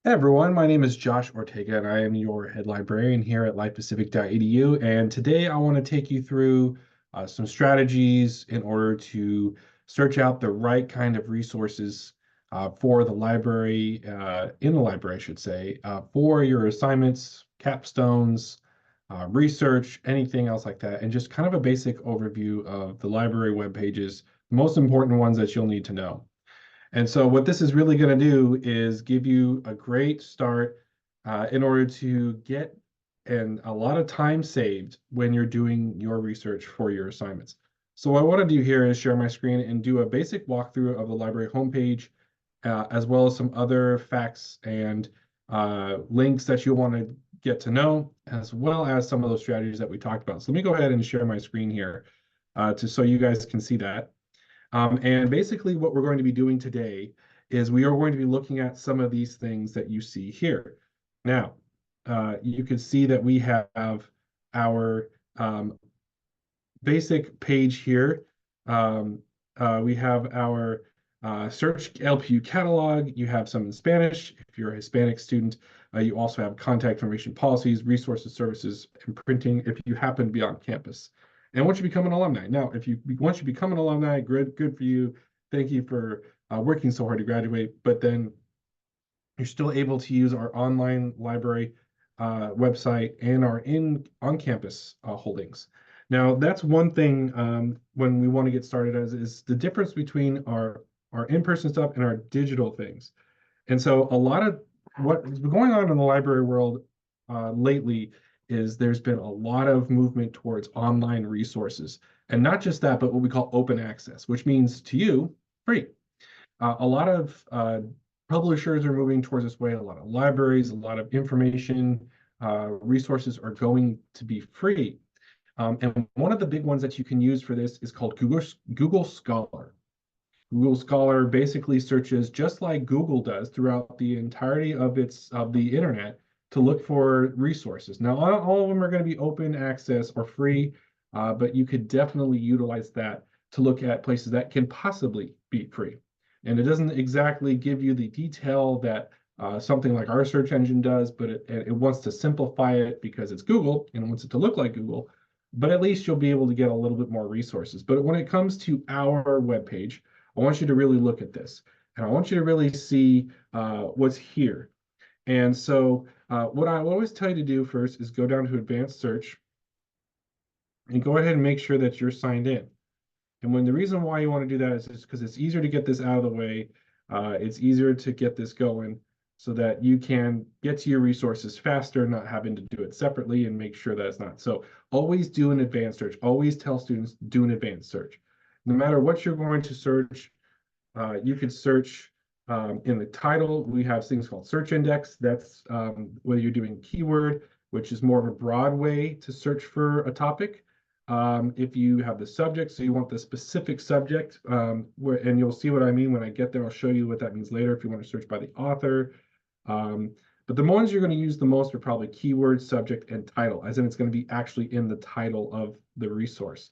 Hey everyone, my name is Josh Ortega and I am your head librarian here at lifepacific.edu. And today I want to take you through some strategies in order to search out the right kind of resources for the library, in the library, I should say, for your assignments, capstones, research, anything else like that, and just kind of a basic overview of the library web pages, the most important ones that you'll need to know. And so what this is really going to do is give you a great start in order to get a lot of time saved when you're doing your research for your assignments. So what I want to do here is share my screen and do a basic walkthrough of the library homepage, as well as some other facts and links that you'll want to get to know, as well as some of those strategies that we talked about. So let me go ahead and share my screen here so you guys can see that. And basically what we're going to be doing today is we are going to be looking at some of these things that you see here. Now, you can see that we have our basic page here. We have our search LPU catalog. You have some in Spanish. If you're a Hispanic student, you also have contact information policies, resources, services, and printing if you happen to be on campus. And once you become an alumni. Now, if you once you become an alumni, good for you. Thank you for working so hard to graduate. But then you're still able to use our online library website and our on-campus holdings. Now, that's one thing when we want to get started as is the difference between our in-person stuff and our digital things. And so a lot of what has been going on in the library world lately is there's been a lot of movement towards online resources. And not just that, but what we call open access, which means to you, free. A lot of publishers are moving towards this way. A lot of libraries, a lot of information resources are going to be free. And one of the big ones that you can use for this is called Google Scholar. Google Scholar basically searches just like Google does throughout the entirety of the internet to look for resources. Now, all of them are going to be open access or free, but you could definitely utilize that to look at places that can possibly be free. And it doesn't exactly give you the detail that something like our search engine does, but it wants to simplify it because it's Google and it wants it to look like Google. But at least you'll be able to get a little bit more resources. But when it comes to our webpage, I want you to really look at this, and I want you to really see what's here. And so what I always tell you to do first is go down to advanced search and go ahead and make sure that you're signed in. And when the reason why you want to do that is because it's easier to get this out of the way. It's easier to get this going so that you can get to your resources faster, not having to do it separately and make sure that it's not. So always do an advanced search. Always tell students, do an advanced search. No matter what you're going to search, you could search in the title. We have things called search index. That's whether you're doing keyword, which is more of a broad way to search for a topic. If you have the subject, so you want the specific subject, and you'll see what I mean when I get there. I'll show you what that means later if you want to search by the author. But the ones you're going to use the most are probably keyword, subject, and title, as in it's going to be actually in the title of the resource.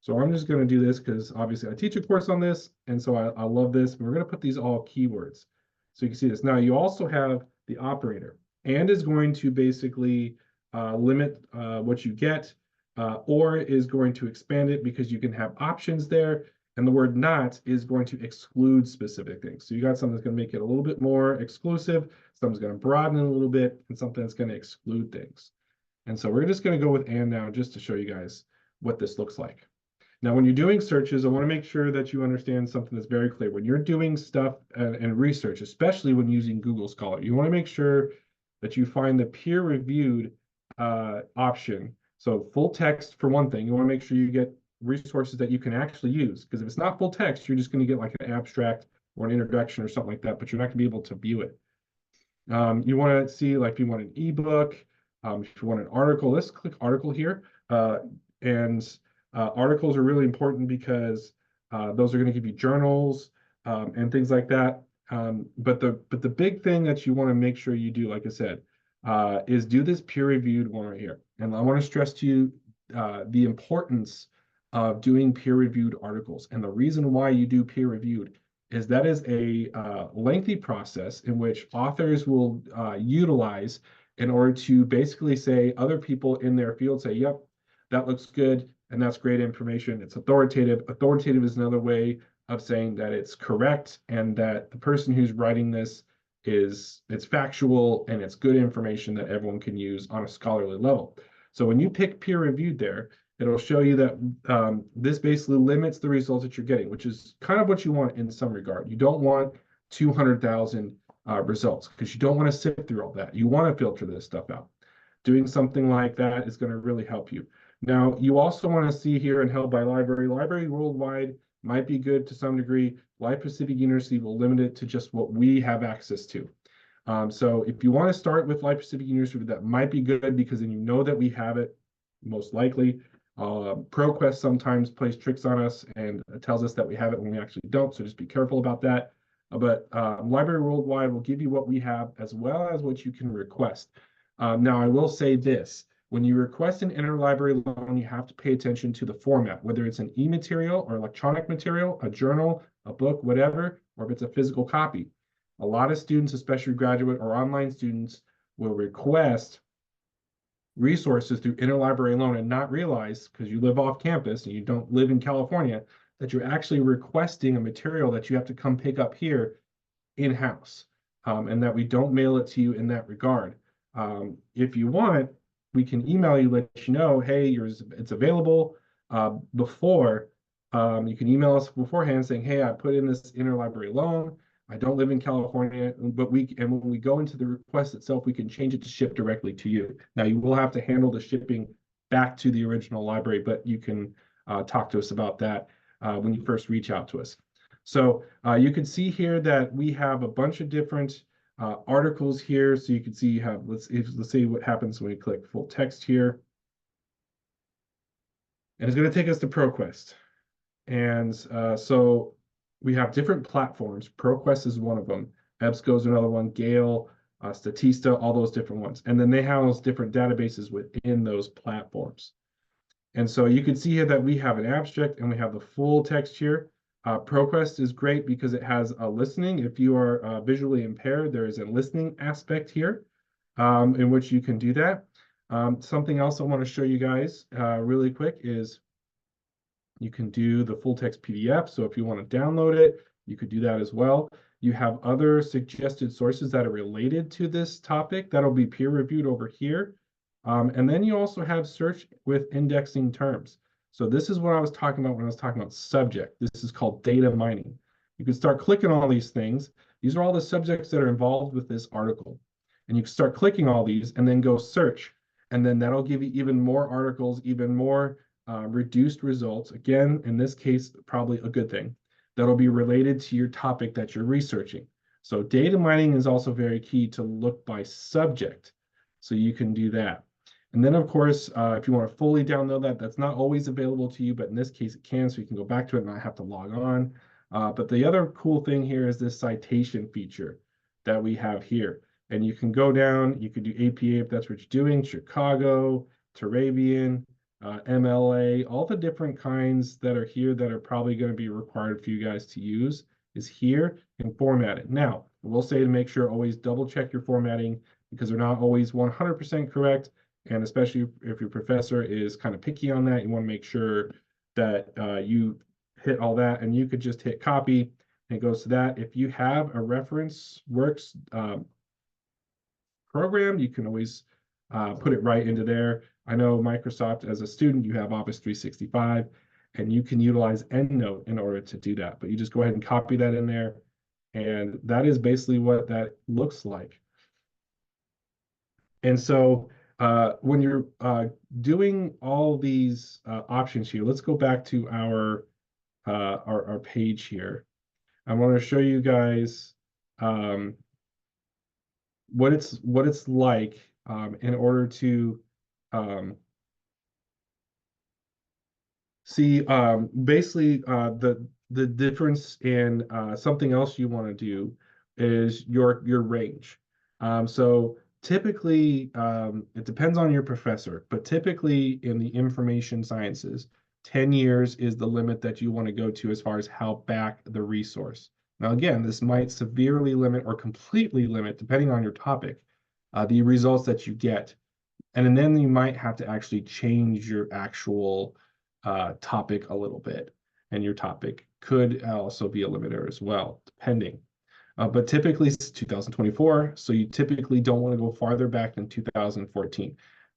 So I'm just going to do this because obviously I teach a course on this, and so I love this. We're going to put these all keywords. So you can see this. Now you also have the operator, and is going to basically limit what you get, or is going to expand it because you can have options there. And the word not is going to exclude specific things. So you got something that's going to make it a little bit more exclusive, something's going to broaden it a little bit, and something that's going to exclude things. And so we're just going to go with and now just to show you guys what this looks like. Now, when you're doing searches, I want to make sure that you understand something that's very clear. When you're doing stuff and research, especially when using Google Scholar, you want to make sure that you find the peer-reviewed option. So full text for one thing, you want to make sure you get resources that you can actually use. Because if it's not full text, you're just going to get like an abstract or an introduction or something like that, but you're not going to be able to view it. You want to see, like, if you want an ebook, if you want an article, let's click article here. And articles are really important because those are going to give you journals and things like that. But the big thing that you want to make sure you do, like I said, is do this peer-reviewed one right here. And I want to stress to you the importance of doing peer-reviewed articles. And the reason why you do peer-reviewed is that is a lengthy process in which authors will utilize in order to basically say other people in their field say, yep, that looks good and that's great information. It's authoritative. Authoritative is another way of saying that it's correct and that the person who's writing this it's factual and it's good information that everyone can use on a scholarly level. So when you pick peer reviewed there, it'll show you that this basically limits the results that you're getting, which is kind of what you want in some regard. You don't want 200,000 results because you don't want to sift through all that. You want to filter this stuff out. Doing something like that is going to really help you. Now, you also want to see here in Held by Library. Library Worldwide might be good to some degree. Life Pacific University will limit it to just what we have access to. So if you want to start with Life Pacific University, that might be good because then you know that we have it, most likely. ProQuest sometimes plays tricks on us and tells us that we have it when we actually don't, so just be careful about that. But Library Worldwide will give you what we have as well as what you can request. Now, I will say this. When you request an interlibrary loan, you have to pay attention to the format, whether it's an e-material or electronic material, a journal, a book, whatever, or if it's a physical copy. A lot of students, especially graduate or online students, will request resources through interlibrary loan and not realize, because you live off campus and you don't live in California, that you're actually requesting a material that you have to come pick up here in-house, and that we don't mail it to you in that regard. If you want, we can email you, let you know, hey, it's available before. You can email us beforehand saying, hey, I put in this interlibrary loan. I don't live in California, but when we go into the request itself, we can change it to ship directly to you. Now, you will have to handle the shipping back to the original library, but you can talk to us about that when you first reach out to us. So you can see here that we have a bunch of different articles here. So you can see you have, let's see what happens when we click full text here. And it's going to take us to ProQuest. And so we have different platforms. ProQuest is one of them. EBSCO is another one. Gale, Statista, all those different ones. And then they house different databases within those platforms. And so you can see here that we have an abstract and we have the full text here. ProQuest is great because it has a listening. If you are visually impaired, there is a listening aspect here in which you can do that. Something else I want to show you guys really quick is you can do the full text PDF. So if you want to download it, you could do that as well. You have other suggested sources that are related to this topic that'll be peer reviewed over here. And then you also have search with indexing terms. So this is what I was talking about when I was talking about subject. This is called data mining. You can start clicking all these things. These are all the subjects that are involved with this article. And you can start clicking all these and then go search. And then that'll give you even more articles, even more reduced results. Again, in this case, probably a good thing. That'll be related to your topic that you're researching. So data mining is also very key to look by subject. So you can do that. And then, of course, if you want to fully download that, that's not always available to you, but in this case it can, so you can go back to it and not have to log on. But the other cool thing here is this citation feature that we have here. And you can go down, you can do APA if that's what you're doing, Chicago, Turabian, MLA, all the different kinds that are here that are probably going to be required for you guys to use is here and format it. Now, I will say to make sure always double check your formatting because they're not always 100% correct. And especially if your professor is kind of picky on that, you want to make sure that you hit all that, and you could just hit copy and it goes to that. If you have a reference works program, you can always put it right into there. I know Microsoft, as a student, you have Office 365, and you can utilize EndNote in order to do that. But you just go ahead and copy that in there, and that is basically what that looks like. And so when you're doing all these options here, let's go back to our page here. I want to show you guys what it's like in order to see basically the difference in something else you want to do is your range. So typically, it depends on your professor, but typically in the information sciences, 10 years is the limit that you want to go to as far as how back the resource. Now, again, this might severely limit or completely limit, depending on your topic, the results that you get. And then you might have to actually change your actual topic a little bit. And your topic could also be a limiter as well, depending. But typically it's 2024, so you typically don't want to go farther back than 2014.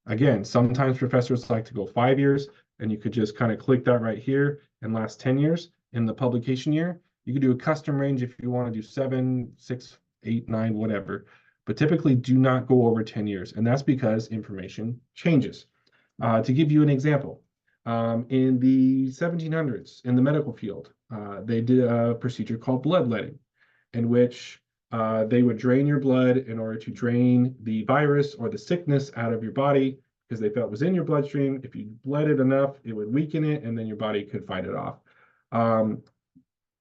Again, sometimes professors like to go 5 years, and you could just kind of click that right here and last 10 years in the publication year. You could do a custom range if you want to do 7, 6, 8, 9, whatever. But typically do not go over 10 years, and that's because information changes. To give you an example, in the 1700s, in the medical field, they did a procedure called bloodletting, in which they would drain your blood in order to drain the virus or the sickness out of your body because they felt it was in your bloodstream. If you bled it enough, it would weaken it, and then your body could fight it off.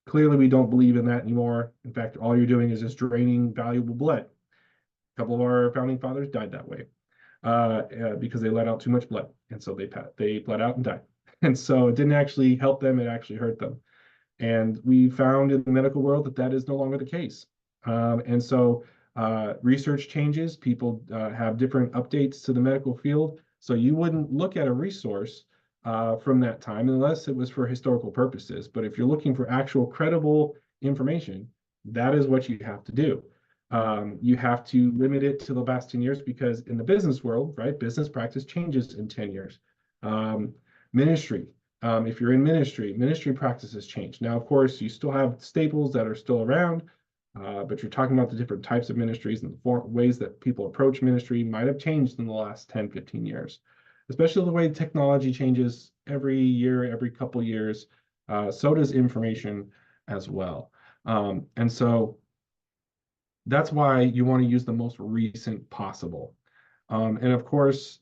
Clearly, we don't believe in that anymore. In fact, all you're doing is just draining valuable blood. A couple of our founding fathers died that way because they let out too much blood, and so they bled out and died. And so it didn't actually help them; it actually hurt them. And we found in the medical world that that is no longer the case. And so research changes, people have different updates to the medical field. So you wouldn't look at a resource from that time unless it was for historical purposes. But if you're looking for actual credible information, that is what you have to do. You have to limit it to the last 10 years because in the business world, right, business practice changes in 10 years. Ministry, if you're in ministry practices change. Now, of course, you still have staples that are still around, but you're talking about the different types of ministries and the ways that people approach ministry might have changed in the last 10, 15 years, especially the way technology changes every year, every couple years. So does information as well. And so that's why you want to use the most recent possible. And of course,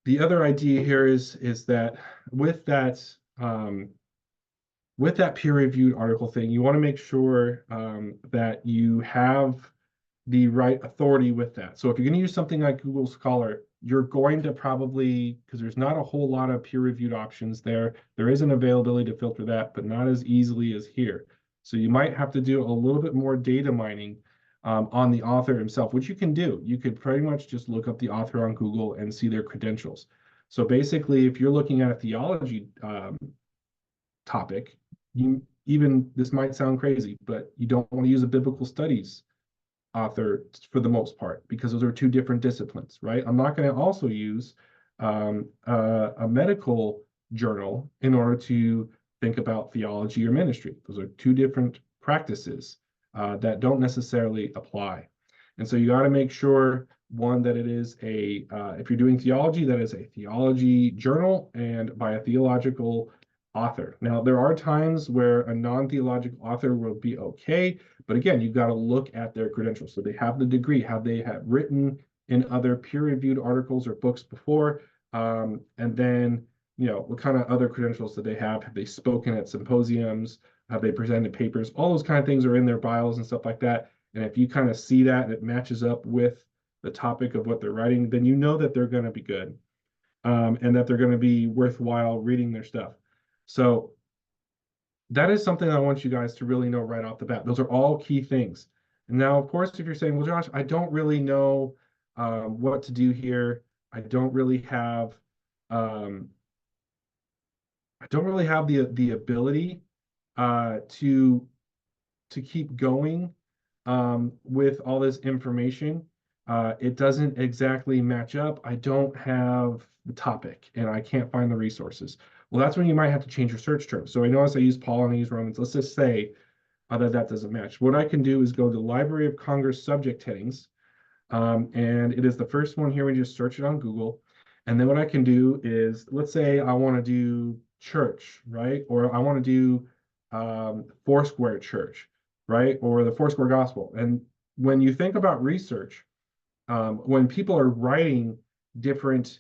the other idea here is that with that peer-reviewed article thing, you want to make sure that you have the right authority with that. So if you're going to use something like Google Scholar, you're going to probably, because there's not a whole lot of peer-reviewed options there. There is an availability to filter that, but not as easily as here. So you might have to do a little bit more data mining on the author himself, which you can do. You could pretty much just look up the author on Google and see their credentials. So basically, if you're looking at a theology topic, this might sound crazy, but you don't want to use a biblical studies author for the most part because those are two different disciplines, right? I'm not going to also use a medical journal in order to think about theology or ministry. Those are two different practices that don't necessarily apply. And so you got to make sure, one, that it is if you're doing theology, that is a theology journal and by a theological author. Now, there are times where a non-theological author will be okay, but again, you've got to look at their credentials. So they have the degree, have they have written in other peer-reviewed articles or books before, and then, what kind of other credentials do they have? Have they spoken at symposiums? Have they presented papers? All those kind of things are in their bios and stuff like that. And if you kind of see that and it matches up with the topic of what they're writing, then you know that they're going to be good and that they're going to be worthwhile reading their stuff. So that is something I want you guys to really know right off the bat. Those are all key things. And now, of course, if you're saying, well, Josh, I don't really know what to do here. I don't really have the ability to keep going with all this information. It doesn't exactly match up. I don't have the topic and I can't find the resources. Well, that's when you might have to change your search term. So I notice I use Paul and I use Romans. Let's just say that doesn't match. What I can do is go to Library of Congress subject headings. And it is the first one here. We just search it on Google. And then what I can do is, let's say I want to do church, right? Or I want to do Foursquare church, right? Or the Foursquare gospel. And when you think about research, when people are writing different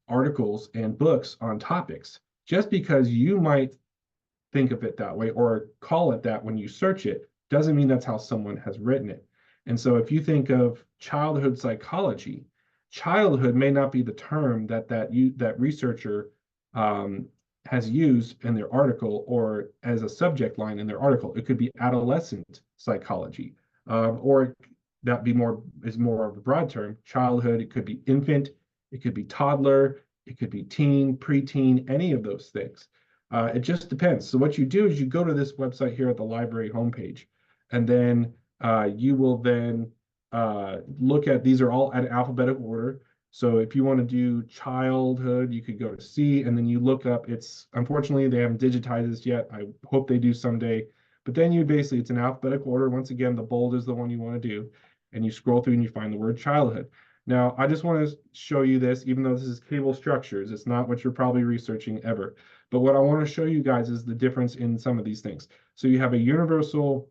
articles and books on topics, just because you might think of it that way or call it that when you search it, doesn't mean that's how someone has written it. And so if you think of childhood psychology, childhood may not be the term that researcher has used in their article or as a subject line in their article. It could be adolescent psychology, or that be more is more of a broad term, childhood. It could be infant, it could be toddler, it could be teen, preteen, any of those things. It just depends. So what you do is you go to this website here at the library homepage, and then you will then look at, these are all at alphabetical order. So if you want to do childhood, you could go to C, and then you look up, it's, unfortunately, they haven't digitized this yet. I hope they do someday. But then you basically, it's an alphabetical order. Once again, the bold is the one you want to do. And you scroll through and you find the word childhood. Now, I just want to show you this, even though this is cable structures, it's not what you're probably researching ever. But what I want to show you guys is the difference in some of these things. So you have a universal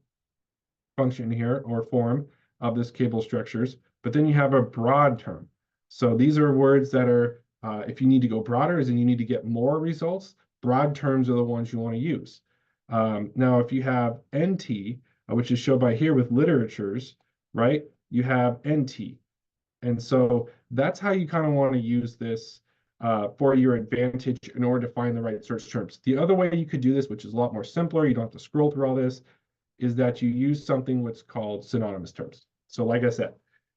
function here, or form of this cable structures, but then you have a broad term. So these are words that are, if you need to go broader, as in you need to get more results, broad terms are the ones you want to use. Now, if you have NT, which is shown by here with literatures, right, you have NT. And so that's how you kind of want to use this for your advantage in order to find the right search terms. The other way you could do this, which is a lot more simpler, you don't have to scroll through all this, is that you use something what's called synonymous terms. So like I said,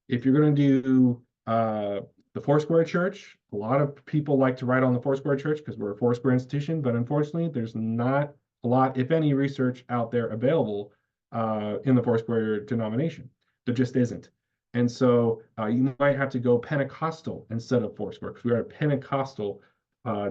if you're going to do the Foursquare Church, a lot of people like to write on the Foursquare Church because we're a Foursquare institution, but unfortunately, there's not a lot, if any, research out there available in the Foursquare denomination. There just isn't. And so you might have to go Pentecostal instead of Foursquare, because we're a Pentecostal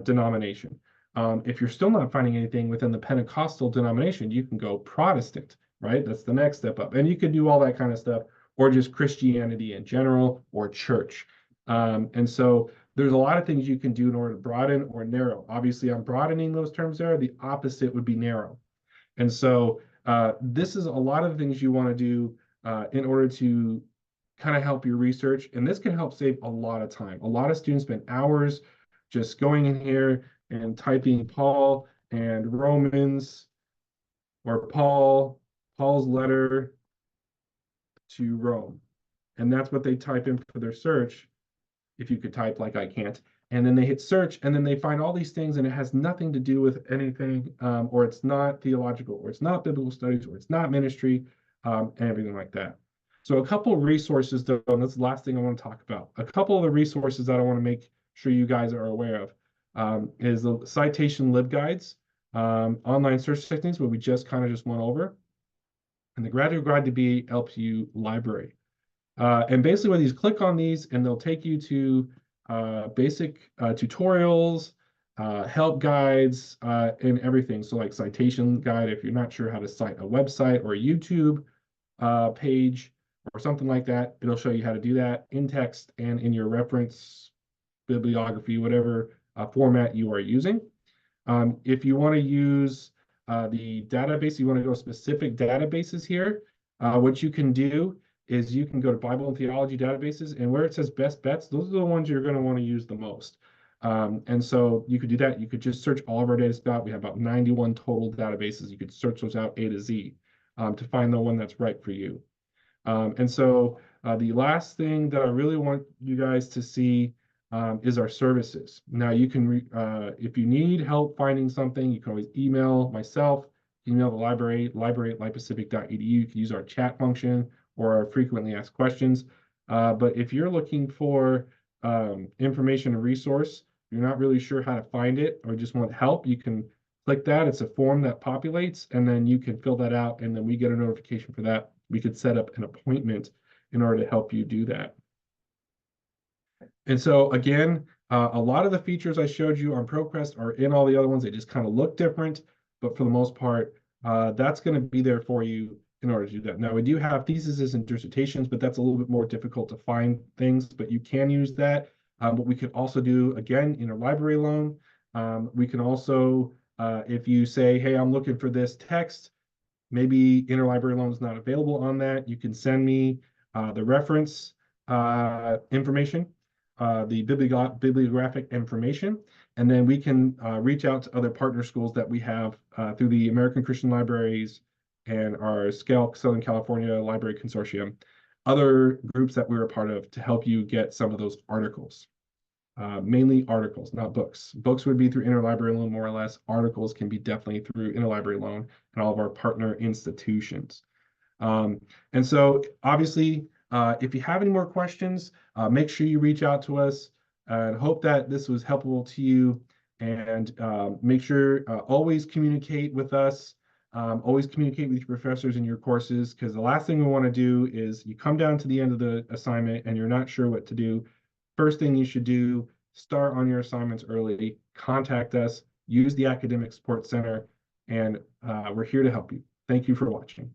denomination. If you're still not finding anything within the Pentecostal denomination, you can go Protestant, right? That's the next step up. And you can do all that kind of stuff, or just Christianity in general, or church. And so there's a lot of things you can do in order to broaden or narrow. Obviously, I'm broadening those terms there. The opposite would be narrow. And so this is a lot of things you want to do in order to kind of help your research. And this can help save a lot of time. A lot of students spend hours just going in here and typing Paul and Romans, or Paul's letter to Rome. And that's what they type in for their search, if you could type like I can't. And then they hit search, and then they find all these things, and it has nothing to do with anything, or it's not theological, or it's not biblical studies, or it's not ministry, and everything like that. So a couple of resources, though, and that's the last thing I want to talk about. A couple of the resources that I want to make sure you guys are aware of is the citation libguides, online search techniques, what we just went over, and the Graduate Guide to be LPU library. And basically what these, click on these and they'll take you to basic tutorials, help guides, and everything. So like citation guide, if you're not sure how to cite a website or a YouTube page or something like that, it'll show you how to do that in text and in your reference bibliography, whatever format you are using. If you want to use the database, you want to go specific databases here, what you can do is you can go to Bible and theology databases, and where it says best bets, those are the ones you're going to want to use the most. And so you could do that. You could just search all of our data out. We have about 91 total databases. You could search those out A to Z to find the one that's right for you. And so the last thing that I really want you guys to see is our services. Now you can, if you need help finding something, you can always email myself, email the library, library@lipacific.edu. You can use our chat function or our frequently asked questions. But if you're looking for information and resource, you're not really sure how to find it or just want help, you can click that. It's a form that populates, and then you can fill that out, and then we get a notification for that. We could set up an appointment in order to help you do that. And so again, a lot of the features I showed you on ProQuest are in all the other ones. They just kind of look different, but for the most part, that's going to be there for you in order to do that. Now, we do have theses and dissertations, but that's a little bit more difficult to find things, but you can use that. But we could also do, again, interlibrary loan. We can also, if you say, hey, I'm looking for this text, maybe interlibrary loan is not available on that, you can send me the reference information, the bibliographic information, and then we can reach out to other partner schools that we have through the American Christian Libraries and our SCALC Southern California Library Consortium, other groups that we're a part of to help you get some of those articles. mainly articles, not books. Books would be through interlibrary loan, more or less. Articles can be definitely through interlibrary loan and all of our partner institutions. And so obviously, if you have any more questions, make sure you reach out to us, and hope that this was helpful to you. And make sure always communicate with us. Always communicate with your professors in your courses, because the last thing we want to do is you come down to the end of the assignment and you're not sure what to do. First thing you should do, start on your assignments early, contact us, use the Academic Support Center, and we're here to help you. Thank you for watching.